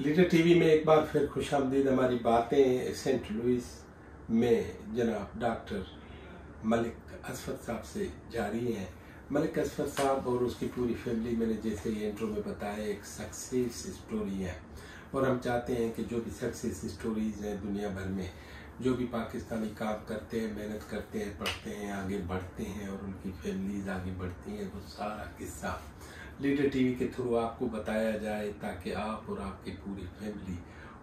Leader T V میں ایک بار پھر خوش آمدید. ہماری باتیں سینٹ لوئس میں جناب ڈاکٹر ملک اسفر صاحب سے جاری ہیں. ملک اسفر صاحب اور اس کی پوری فیملی، میں نے جیسے یہ انٹرو میں بتایا، ایک سکسیس اسٹوری ہے، اور ہم چاہتے ہیں کہ جو بھی سکسیس اسٹوریز ہیں دنیا بھر میں، جو بھی پاکستانی کام کرتے ہیں، محنت کرتے ہیں، پڑھتے ہیں، آگے بڑھتے ہیں اور ان کی فیملیز آگے بڑھتی ہیں، وہ سارا قصہ لیڈر ٹی وی کے تھرو آپ کو بتایا جائے، تاکہ آپ اور آپ کی پوری فیملی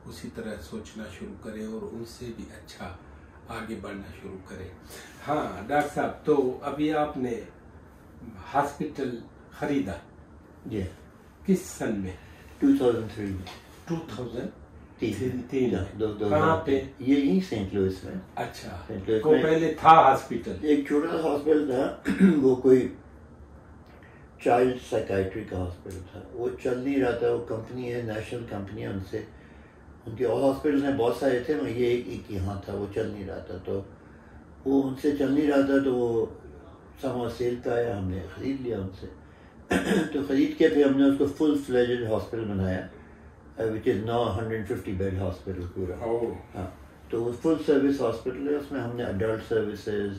اسی طرح سوچنا شروع کریں اور ان سے بھی اچھا آگے بڑھنا شروع کریں. ہاں ڈاکٹر صاحب، تو ابھی آپ نے ہاسپٹل خریدا جی کس سن میں؟ 2003 کہاں پہ؟ یہی سینٹ لوئس میں. اچھا، کو پہلے تھا ہاسپٹل؟ ایک چھوٹا سا ہاسپٹل تھا، وہ کوئی چائلڈ سائیکائٹری کا ہاسپٹل تھا. وہ چل نہیں رہا تھا. وہ کمپنی ہے، نیشنل کمپنی ہے، ان کے اور ہاسپٹل میں بہت سارے تھے، مگر یہ ایک یہاں تھا. وہ چل نہیں رہا تھا، تو وہ ان سے چل نہیں رہا تھا، تو وہ سما سیل کا آیا، ہم نے خرید لیا ان سے. تو خرید کے پھر ہم نے اس کو فل فلیجڈ ہاسپٹل بنایا، وچ از ناؤ 150 بیڈ ہاسپٹل پورا. ہاں، تو وہ فل سروس ہاسپٹل ہے. اس میں ہم نے اڈلٹ سروسز،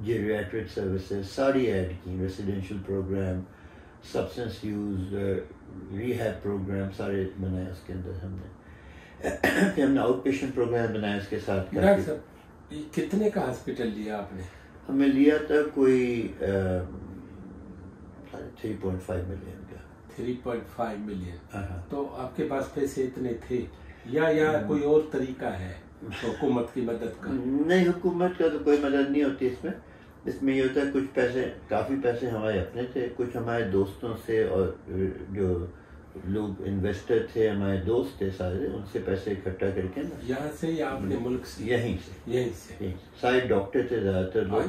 جیریاٹرک سروسز ساری ایڈ کی، residential programme, substance use rehab programme سارے بنائے اس کے اندر ہم نے. پھر ہم نے آؤٹ پیشنٹ پروگرام بنایا اس کے ساتھ. کتنے کا ہاسپٹل لیا آپ نے؟ ہمیں لیا تھا کوئی 3.5 ملین کا. 3.5 ملین. تو آپ کے پاس پیسے اتنے تھے یا کوئی اور طریقہ ہے حکومت کی مدد کا؟ نہیں، حکومت کا تو کوئی مدد نہیں ہوتی اس میں. اس میں یہ ہوتا ہے کچھ پیسے، کافی پیسے ہمارے اپنے تھے، کچھ ہمارے دوستوں سے، اور جو لوگ انویسٹر تھے ہمارے دوست تھے سارے، ان سے پیسے اکٹھا کر کے نا. یہاں سے یا اپنے ملک سے؟ یہیں سے. سارے ڈاکٹر تھے زیادہ تر لوگ.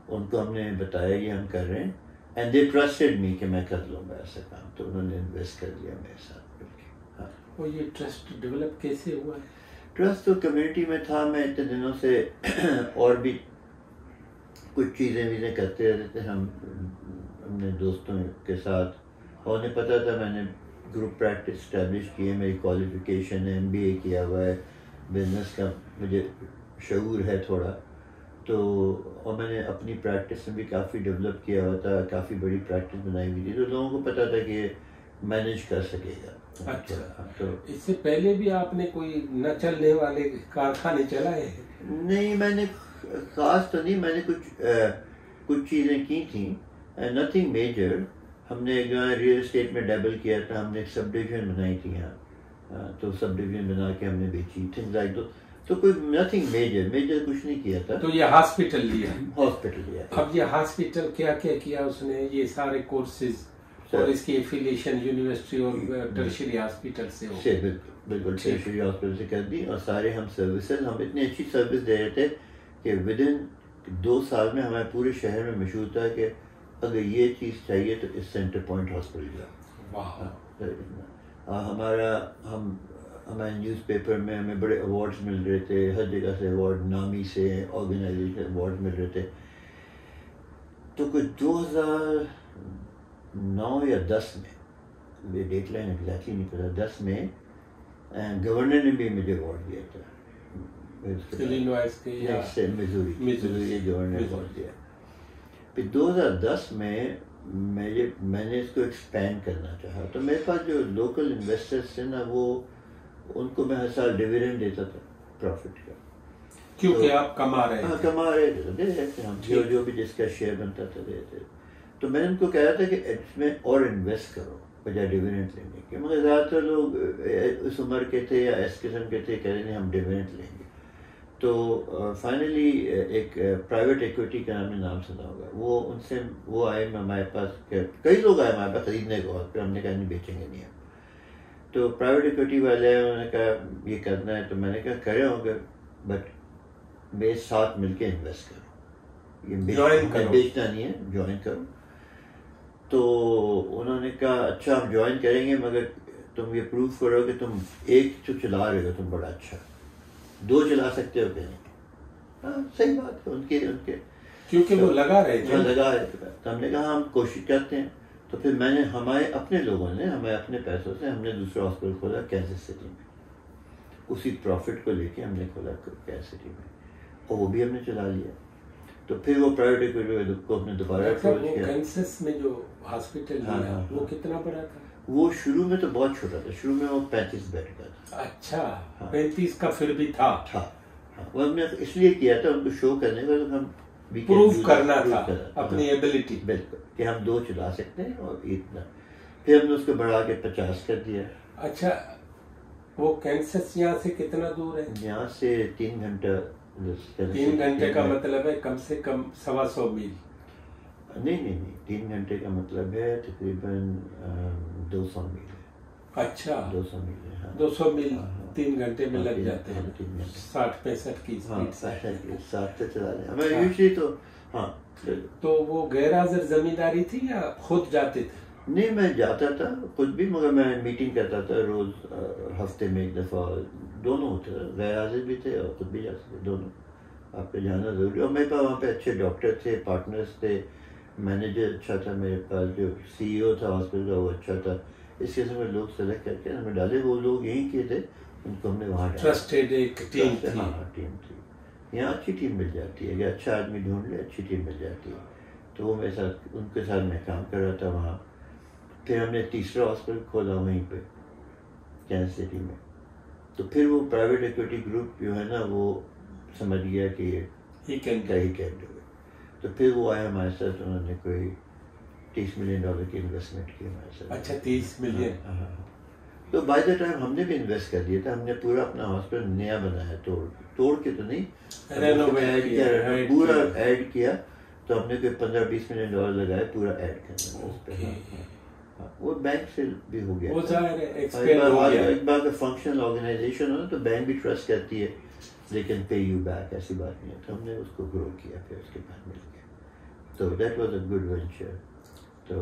ان کو ہم نے بتایا یہ ہم کر رہے ہیں، اینڈ دے ٹرسٹڈ می کہ میں کر لوں گا ایسا کام، تو انہوں نے انویسٹ کر لیا میرے ساتھ مل کے. ہاں. اور یہ ٹرسٹ ڈیولپ کیسے ہوا ہے؟ ٹرسٹ تو کمیونٹی میں تھا. میں اتنے دنوں سے اور بھی کچھ چیزیں کرتے رہتے تھے ہم اپنے دوستوں کے ساتھ، اور انہیں پتہ تھا میں نے گروپ پریکٹس اسٹیبلش کی ہے، میری کوالیفیکیشن ہے، MBA کیا ہوا ہے، بزنس کا مجھے شعور ہے تھوڑا. تو اور میں نے اپنی پریکٹس میں بھی کافی ڈیولپ کیا ہوا تھا، کافی بڑی پریکٹس بنائی ہوئی تھی، تو لوگوں کو پتہ تھا کہ مینیج کر سکے گا. اچھا، تو اس سے پہلے بھی آپ نے کوئی نہ چلنے والے کارخانے چلائے؟ نہیں، میں نے خاص تو نہیں، میں نے کچھ چیزیں کی تھیں، نتھنگ میجر. ہم نے جو ہے ریئل اسٹیٹ میں ڈیبل کیا تھا. ہم نے ایک سب ڈویژن بنائی تھی یہاں، تو سب ڈویژن بنا کے ہم نے بیچی تھنگز لائک تو کوئی نتھنگ میجر کچھ نہیں کیا تھا. تو یہ ہاسپٹل لیا؟ ہاسپٹل لیا. اب یہ ہاسپٹل کیا کیا اس نے؟ یہ سارے کورسز اور اس کی ایفیلیشن یونیورسٹی اور ٹرشری ہاسپٹل سے ہو؟ بالکل ٹرشری ہاسپٹل سے کر دی. اور سارے ہم سروسز، ہم اتنی اچھی سروس دے رہے تھے کہ ودن 2 سال میں ہمارے پورے شہر میں مشہور تھا کہ اگر یہ چیز چاہیے تو اس سینٹر پوائنٹ ہاسپٹل جاؤ. ہمارے نیوز پیپر میں ہمیں بڑے ایوارڈز مل رہے تھے، ہر جگہ سے ایوارڈ، نامی سے آرگنائزیشن ایوارڈ مل رہے تھے. تو کچھ 2009 یا 10 میں، یہ ڈیٹ لائن ایگزیکٹلی نہیں پتا، 10 میں گورنر نے بھی مجھے ایوارڈ دیا تھا. میزوری گورنر نے ایوارڈ دیا. پھر 2010 میں میں نے اس کو ایکسپینڈ کرنا چاہا، تو میرے پاس جو لوکل انویسٹرس تھے نا، وہ ان کو میں ہر سال ڈویڈنڈ دیتا تھا پروفٹ کا، کیونکہ آپ کما رہے تھے، دے رہے تھے ہم، جو بھی جس کا شیئر بنتا تھا دیتے. تو میں نے ان کو کہا تھا کہ اس میں اور انویسٹ کرو بجائے ڈویڈنڈ لینے کے. مگر زیادہ تر لوگ اس عمر کے تھے یا اس قسم کے تھے، کہہ رہے ہیں ہم ڈویڈنڈ لیں گے. تو فائنلی ایک پرائیویٹ ایکویٹی کا نام سنا ہوگا، وہ آئے ہمارے پاس، کئی لوگ آئے ہمارے پاس خریدنے کو، پھر ہم نے کہا نہیں بیچیں گے نہیں ہم. تو پرائیویٹ ایکویٹی والے آئے، انہوں نے کہا یہ کرنا ہے. تو میں نے کہا کرے ہوں گے، بٹ میرے ساتھ مل کے انویسٹ کرو، یہ بیچنا نہیں ہے، جوائن کرو. تو انہوں نے کہا اچھا ہم جوائن کریں گے، مگر تم یہ پروف کرو کہ تم ایک تو چلا رہے ہو تم بڑا اچھا، 2 چلا سکتے ہو کہ نہیں. ہاں صحیح بات ہے ان کے کیونکہ وہ لگا رہے تھے. تو ہم نے کہا ہم کوشش کرتے ہیں. تو پھر میں نے، ہمارے اپنے لوگوں نے، ہمارے اپنے پیسوں سے ہم نے دوسرا ہاسپٹل کھولا کینسس سٹی میں. اسی پروفٹ کو لے کے ہم نے کھولا کیئر سٹی میں، اور وہ بھی ہم نے چلا لیا. تو پھر وہ پرائیویٹ ایکویٹی کو ہم نے دوبارہ اپروچ کیا. کینسس میں جو ہاسپٹل لیا وہ کتنا بڑا تھا؟ وہ شروع میں تو بہت چھوٹا تھا، شروع میں وہ 35 بیڈ کا تھا. اچھا 35 کا پھر بھی تھا. وہ ہم نے اس لیے کیا تھا ان کو شو کرنے کا، ہم پروف کرنا تھا اپنی ایبلٹی. بالکل کہ ہم 2 چلا سکتے ہیں اور اتنا. پھر ہم نے اس کو بڑھا کے 50 کر دیا. اچھا وہ کینسس یہاں سے کتنا دور ہے؟ یہاں سے 3 گھنٹہ. 3 گھنٹے کا مطلب ہے کم سے کم 125 میل. نہیں 3 گھنٹے کا مطلب ہے تقریباً 200 میل ہے. اچھا 200 میل ہے. 200 میل 3 گھنٹے میں لگ جاتے ہیں. 60-65 کی اسپیڈ سے 60 سے چلا لیں ہمیں یوزلی. تو ہاں تو وہ غیر حاضر زمینداری تھی یا خود جاتے تھے؟ نہیں میں جاتا تھا خود بھی، مگر میں میٹنگ کرتا تھا روز، ہفتے میں 1 دفعہ. دونوں ہوتے تھے، غیر حاضر بھی تھے اور خود بھی جاتے تھے، دونوں. آپ کو جانا ضروری. اور میرے پاس وہاں پہ اچھے ڈاکٹر تھے، پارٹنرز تھے، مینیجر اچھا تھا میرے پاس، جو سی او تھا ہاسپٹل کا وہ اچھا تھا. اس قسم کے لوگ سلیکٹ کر کے ہمیں ڈالے. وہ لوگ یہیں کے تھے، ان کو ہم نے وہاں ڈالا. ٹرسٹڈ ایک ٹیم تھی. ہاں ٹیم تھی. یہاں اچھی ٹیم مل جاتی ہے، اگر اچھا آدمی ڈھونڈ لے اچھی ٹیم مل جاتی ہے. تو وہ میرے ساتھ، ان کے ساتھ میں کام کر رہا تھا وہاں. پھر ہم نے تیسرا ہاسپٹل کھولا وہیں پہ کینسس سٹی میں. تو پھر وہ پرائیویٹ ایکویٹی گروپ جو ہے نا وہ سمجھ گیا کہ ہی کین ڈو. تو پھر وہ آئے ہمارے ساتھ، انہوں نے کوئی $30 ملین کی انویسٹمنٹ کی ہمارے ساتھ. اچھا 30 ملین. ہاں. تو بائی دا ٹائم ہم نے بھی انویسٹ کر دیا تھا. ہم نے پورا اپنا ہاسپٹل نیا بنایا، توڑ کے تو نہیں، پورا ایڈ کیا. تو ہم نے کوئی $15-20 ملین لگائے پورا ایڈ کرنے میں اس پہ. وہ بینک سے بھی ہو گیا. ایک بار فنکشنل آرگنائزیشن ہو تو بینک بھی ٹرسٹ کرتی ہے، لیکن پے یو بیک ایسی بات نہیں ہے. تو ہم نے اس کو گرو کیا، پھر اس کے بعد مل گیا. تو that was a good venture. تو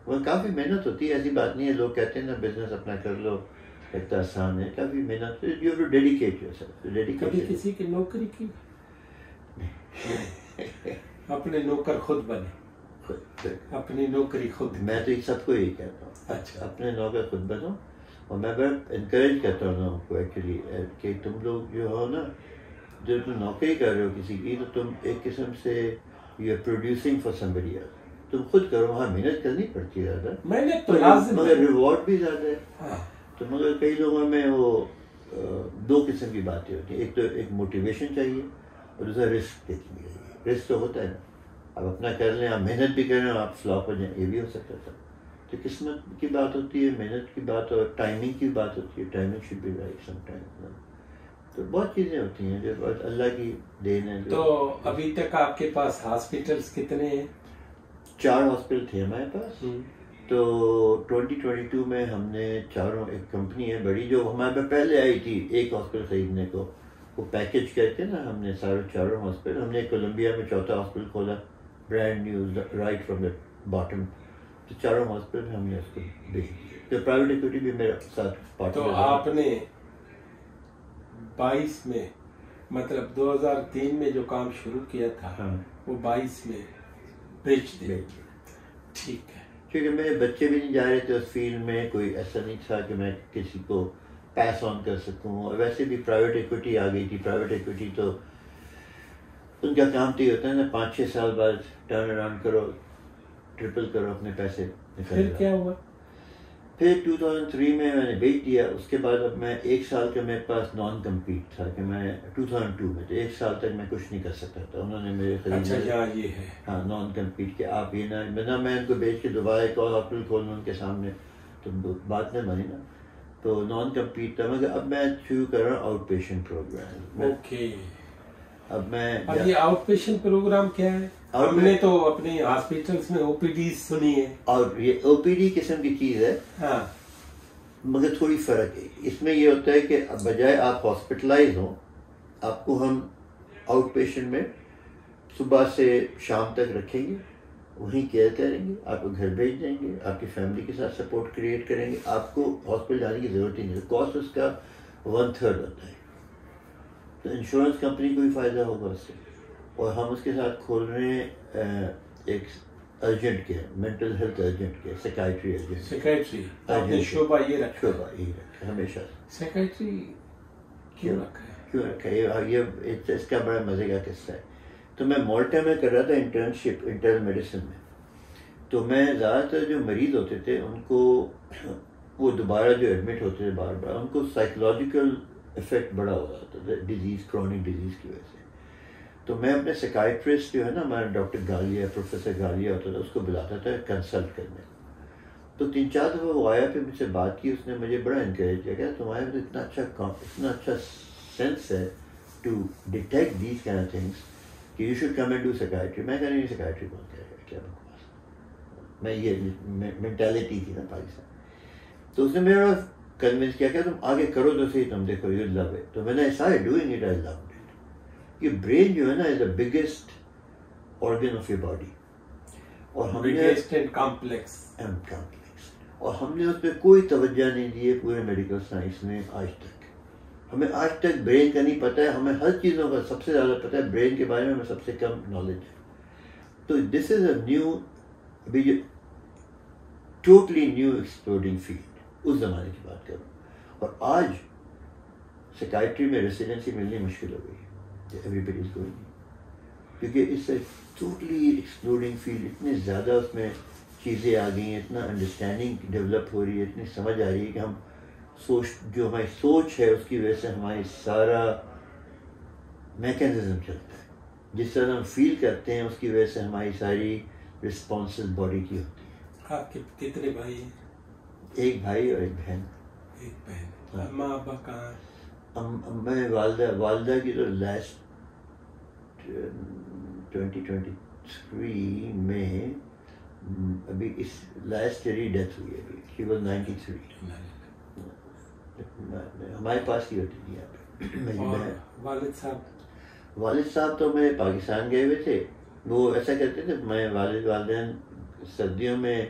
وہ کافی محنت ہوتی ہے، ایسی بات نہیں ہے. لوگ کہتے ہیں نا بزنس اپنا کر لو اتنا آسان ہے، کافی محنت. You have to dedicate yourself. کبھی کسی کی نوکری کی؟ اپنے نوکر خود بنے، اپنی نوکری خود. میں تو سب کو یہی کہتا ہوں. اچھا اپنے نوکر خود بنو. اور میں بڑا انکریج کرتا ہوں لوگوں کو ایکچولی کہ تم لوگ جو ہو نا، جو تم نوکری کر رہے ہو کسی کی، تو تم ایک قسم سے you are producing for somebody else. تم خود کرو، وہاں محنت کرنی پڑتی ہے زیادہ، محنت تو لازم، مگر ریوارڈ بھی زیادہ ہے. تو مگر کئی لوگوں میں وہ 2 قسم کی باتیں ہوتی ہیں. ایک تو ایک موٹیویشن چاہیے اور دوسرا رسک ٹیکنگ چاہیے. رسک تو ہوتا ہے نا، آپ اپنا کر لیں، آپ محنت بھی کر رہے ہیں، آپ فلاپ ہو جائیں، یہ بھی ہو سکتا تھا. تو قسمت کی بات ہوتی ہے، محنت کی بات اور ٹائمنگ کی بات ہوتی ہے. Timing should be right some time. تو بہت چیزیں ہوتی ہیں جو اللہ کی دین ہے. تو ابھی تک آپ کے پاس ہاسپٹلس کتنے ہیں؟ 4 ہاسپٹل تھے ہمارے پاس. تو 2022 میں ہم نے چاروں، ایک کمپنی ہے بڑی جو ہمارے پاس پہلے آئی تھی ایک ہاسپٹل خریدنے کو، وہ پیکج کر کے نا ہم نے چاروں ہاسپٹل. ہم نے کولمبیا میں 4تھا ہاسپٹل کھولا، brand new, right from the bottom. تو چاروں ہاسپٹل ہم نے اس کو بیچ دیا. تو پرائیویٹ ایکویٹی بھی میرے ساتھ پارٹنر. تو آپ نے 22 میں، مطلب 2003 میں جو کام شروع کیا تھا وہ 22 میں بیچ دیا. ٹھیک ہے. کیونکہ میرے بچے بھی نہیں جا رہے تھے اس فیلڈ میں، کوئی ایسا نہیں تھا کہ میں کسی کو پیس آن کر سکوں. اور ویسے بھی پرائیویٹ ایکویٹی آ گئی تھی. پرائیویٹ ایکویٹی تو ان کا کام تو یہ ہوتا ہے نا 5-6 سال بعد ٹرن اراؤنڈ کرو، ٹرپل کرو اپنے پیسے. پھر کیا ہوا؟ پھر 2003 میں نے بیچ دیا. اس کے بعد اب میں 1 سال کا میرے پاس نان کمپیٹ تھا کہ میں 2002 میں تو 1 سال تک میں کچھ نہیں کر سکتا تھا. انہوں نے میرے یہ ہے ہاں نان کمپیٹ کہ آپ یہ نہ میں ان کو بیچ کے دوبارہ ایک اور ہاسپٹل کھولنا ان کے سامنے، تو بات نہ بنی نا. تو نان کمپیٹ تھا. مگر اب میں شروع کر رہا ہوں آؤٹ پیشنٹ پروگرام. اوکے. اب یہ آؤٹ پیشنٹ پروگرام کیا ہے؟ ہم نے تو اپنے ہاسپٹلس میں او پی ڈی سنی ہے، اور یہ او پی ڈی قسم کی چیز ہے. ہاں مگر تھوڑی فرق ہے. اس میں یہ ہوتا ہے کہ بجائے آپ ہاسپٹلائز ہوں، آپ کو ہم آؤٹ پیشنٹ میں صبح سے شام تک رکھیں گے، وہیں کیئر کریں گے، آپ کو گھر بھیج دیں گے، آپ کی فیملی کے ساتھ سپورٹ کریٹ کریں گے. آپ کو ہاسپٹل جانے کی ضرورت ہی نہیں. کاسٹ اس کا 1/3 ہوتا ہے. تو انشورنس کمپنی کو بھی فائدہ ہوگا اس سے. اور ہم اس کے ساتھ کھول رہے ہیں ایک urgent care, mental health urgent care, psychiatry urgent. Psychiatry شعبہ یہ رکھا ہمیشہ. سیکائٹری کیوں رکھا ہے؟ کیوں رکھا ہے؟ یہ اس کا بڑا مزے کا قصہ ہے. تو میں مالٹا میں کر رہا تھا انٹرنشپ انٹرنل میڈیسن میں. تو میں زیادہ تر جو مریض ہوتے تھے ان کو وہ دوبارہ جو ایڈمٹ ہوتے تھے بار بار ان کو سائیکولوجیکل افیکٹ بڑا ہو رہا تھا ڈیزیز کرونک ڈیزیز کی وجہ سے. تو میں اپنے سیکائٹرسٹ جو ہے نا ہمارا ڈاکٹر گالیا پروفیسر گالیا ہوتا تھا اس کو بلاتا تھا کنسلٹ کرنے. تو 3-4 دفعہ وہ آیا پھر مجھ سے بات کی. اس نے مجھے بڑا انکریج کیا کہ تمہارے پاس اتنا اچھا سینس ہے to detect these kind of things کہ you should come and do psychiatry. میں کہہ رہی ہوں سیکائٹری کون کہہ رہا ہے کیا بکواس. میں یہ مینٹیلٹی تھی نا پاکستان. تو اس نے میرا کنونس کیا کہ تم آگے کرو تو صحیح, تم دیکھو یو لو اٹ. تو میں نے started doing it, I loved it. یہ برین جو ہے نا is the biggest organ of your body اور ہم نے کمپلیکس اور ہم نے اس پہ کوئی توجہ نہیں دی ہے پورے میڈیکل سائنس میں آج تک. ہمیں آج تک برین کا نہیں پتہ ہے. ہمیں ہر چیزوں کا سب سے زیادہ پتہ ہے, برین کے بارے میں ہمیں سب سے کم نالج ہے. تو دس از اے نیو ابھی ٹوٹلی نیو ایکسپلورنگ فیلڈ. اس زمانے کی بات کروں. اور آج سیکائٹری میں ریسیڈنسی ملنی مشکل ہو گئی ہے. ایوری بڈی از گوئنگ کیونکہ اس سے ٹوٹلی ایکسپلورنگ فیلڈ. اتنے زیادہ اس میں چیزیں آ گئی ہیں, اتنا انڈرسٹینڈنگ ڈیولپ ہو رہی ہے, اتنی سمجھ آ رہی ہے کہ ہم جو ہماری سوچ ہے اس کی وجہ سے ہماری سارا میکینزم چلتا ہے. جس طرح ہم فیل کرتے ہیں اس کی وجہ سے ہماری ساری رسپانسز باڈی کی ہوتی ہیں. آپ کے کتنے بھائی ہیں؟ ایک بھائی اور ایک بہن. ایک بہن. ماں ابا کہاں؟ میں والدہ کی تو لاسٹ 2023 میں ابھی اس لاسٹ ایئر ہی ڈیتھ ہوئی ہے. ابھی شی واز 93. ہمارے پاس ہی ہوتی تھی یہاں پہ. والد صاحب تو میرے پاکستان گئے ہوئے تھے. وہ ایسا کرتے تھے, میں والدین سردیوں میں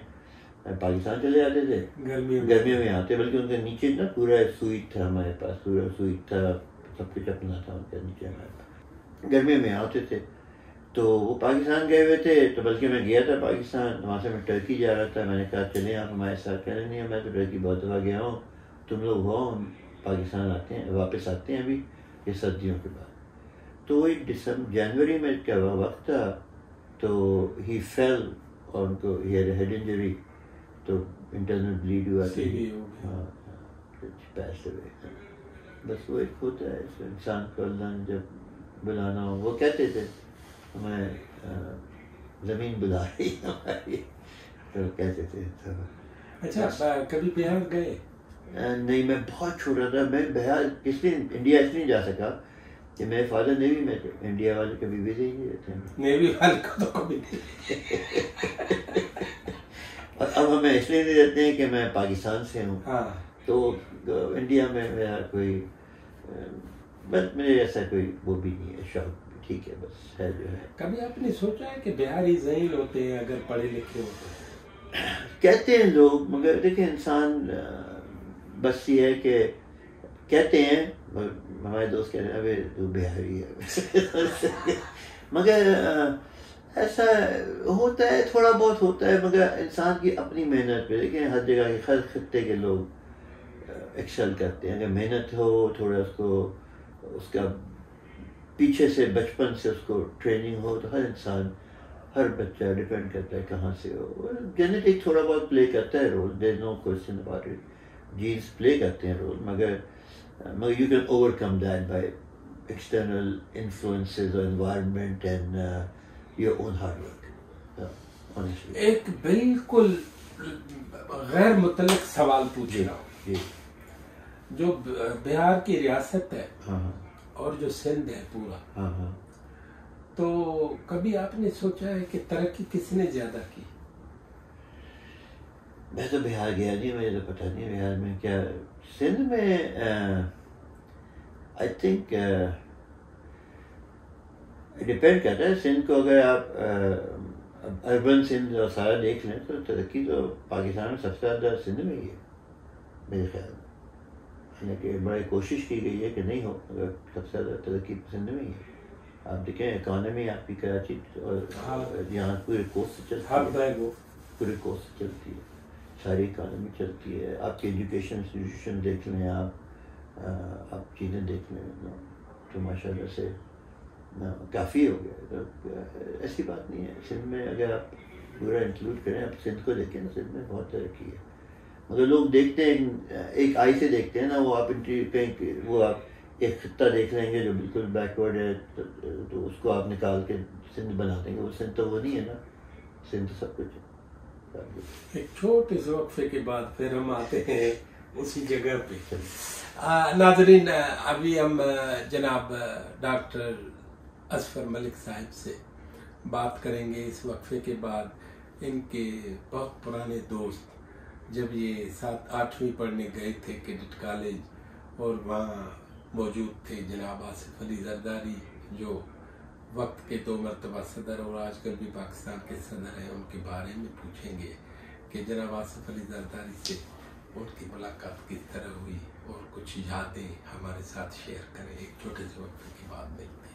پاکستان چلے جاتے تھے, گرمیوں میں آتے. بلکہ ان کے نیچے نا پورا سوئٹ تھا ہمارے پاس, پورا سوئٹ تھا, سب کچھ اپنا تھا ان کے نیچے ہمارے پاس. گرمیوں میں آتے تھے. تو وہ پاکستان گئے ہوئے تھے. تو بلکہ میں گیا تھا پاکستان, وہاں سے میں ٹرکی جا رہا تھا. میں نے کہا چلیں آپ ہمارے ساتھ. کہہ رہے نہیں, میں تو ٹرکی بہت دفعہ گیا ہوں, تم لوگ ہو, ہم پاکستان آتے ہیں, واپس آتے ہیں ابھی یہ سردیوں کے بعد. تو وہی جنوری میں کیا وقت تھا, تو ہی فیل اور ان کو ہیڈ انجری, تو انٹرنل بلیڈ ہوا تھا. ہاں پیسے ہوئے. بس وہ ایک ہوتا ہے انسان کو اللہ نے جب بلانا ہو. وہ کہتے تھے ہمیں زمین بلا رہی ہے ہماری, تو کہتے تھے. اچھا کبھی بہار گئے؟ نہیں, میں بہت چھوٹا تھا. میں بہار انڈیا اس لیے جا سکا کہ میرے فادر نیوی میں تھے. انڈیا والے کبھی ویزے ہی نہیں دیتے ہیں. نیوی والے کو تو کبھی نہیں. اور اب ہمیں اس لیے نہیں دیتے ہیں کہ میں پاکستان سے ہوں. تو انڈیا میں میرا کوئی بس میرے ایسا کوئی وہ بھی نہیں ہے شوق. ٹھیک ہے بس ہے جو ہے. کبھی آپ نے سوچا ہے کہ بہاری ذہین ہوتے ہیں اگر پڑھے لکھے ہوتے ہیں؟ کہتے ہیں لوگ, مگر دیکھیں انسان بس یہ ہے کہ کہتے ہیں. ہمارے دوست کہتے ہیں ابھی تو بہاری ہے. مگر ایسا ہوتا ہے, تھوڑا بہت ہوتا ہے, مگر انسان کی اپنی محنت پہ. دیکھیں ہر جگہ کے ہر خطے کے لوگ ایکسل کرتے ہیں. اگر محنت ہو تھوڑا, اس کا پیچھے سے بچپن سے اس کو ٹریننگ ہو, تو ہر انسان, ہر بچہ ڈپینڈ کرتا ہے کہاں سے ہو. جینیٹک تھوڑا بہت پلے کرتا ہے role, there is no question about it. Genes play کرتے ہیں رول, مگر you can overcome that by external influences اور environment and your own hard work. ایک بالکل غیر متعلق سوال پوچھ رہا ہوں. جو بہار کی ریاست ہے اور جو سندھ ہے پورا, تو کبھی آپ نے سوچا ہے کہ ترقی کس نے زیادہ کی؟ میں تو بہار گیا نہیں, مجھے تو پتہ نہیں بہار میں کیا. سندھ میں آئی تھنک ڈپینڈ کرتا ہے. سندھ کو اگر آپ اربن سندھ اور سارا دیکھ لیں تو ترقی تو پاکستان میں سب سے زیادہ سندھ میں ہی ہے میرے خیال میں. حالانکہ بڑی کوشش کی گئی ہے کہ نہیں ہو, مگر سب سے زیادہ ترقی سندھ میں ہی ہے. آپ دیکھیں اکانومی آپ کی کراچی اور یہاں پورے کوسٹ سے چلتی ہے, پورے کوسٹ سے چلتی ہے, ساری اکانومی چلتی ہے. آپ کی ایجوکیشن انسٹیٹیوشن دیکھ لیں آپ, آپ چیزیں دیکھ لیں تو ماشاء اللہ سے کافی ہو گیا. تو ایسی بات نہیں ہے. سندھ میں اگر آپ پورا انکلوڈ کریں, آپ سندھ کو دیکھیں نا, سندھ میں بہت ترقی ہے. مگر لوگ دیکھتے ہیں ایک آئی سے دیکھتے ہیں نا, وہ آپ کہیں وہ آپ ایک خطہ دیکھ لیں گے جو بالکل بیکورڈ ہے تو اس کو آپ نکال کے سندھ بنا دیں گے. وہ سندھ تو وہ نہیں ہے نا, سندھ تو سب کچھ ہے. ایک چھوٹے سے وقفے کے بعد پھر ہم آتے ہیں اسی جگہ پہ. ناظرین, ابھی ہم جناب ڈاکٹر اظفر ملک صاحب سے بات کریں گے اس وقفے کے بعد. ان کے بہت پرانے دوست جب یہ 7-8ویں پڑھنے گئے تھے کیڈٹ کالج, اور وہاں موجود تھے جناب آصف علی زرداری جو وقت کے 2 مرتبہ صدر اور آج کل بھی پاکستان کے صدر ہیں. ان کے بارے میں پوچھیں گے کہ جناب آصف علی زرداری سے ان کی ملاقات کس طرح ہوئی, اور کچھ یادیں ہمارے ساتھ شیئر کریں. ایک چھوٹے سے وقفے کے بعد ملتے ہیں.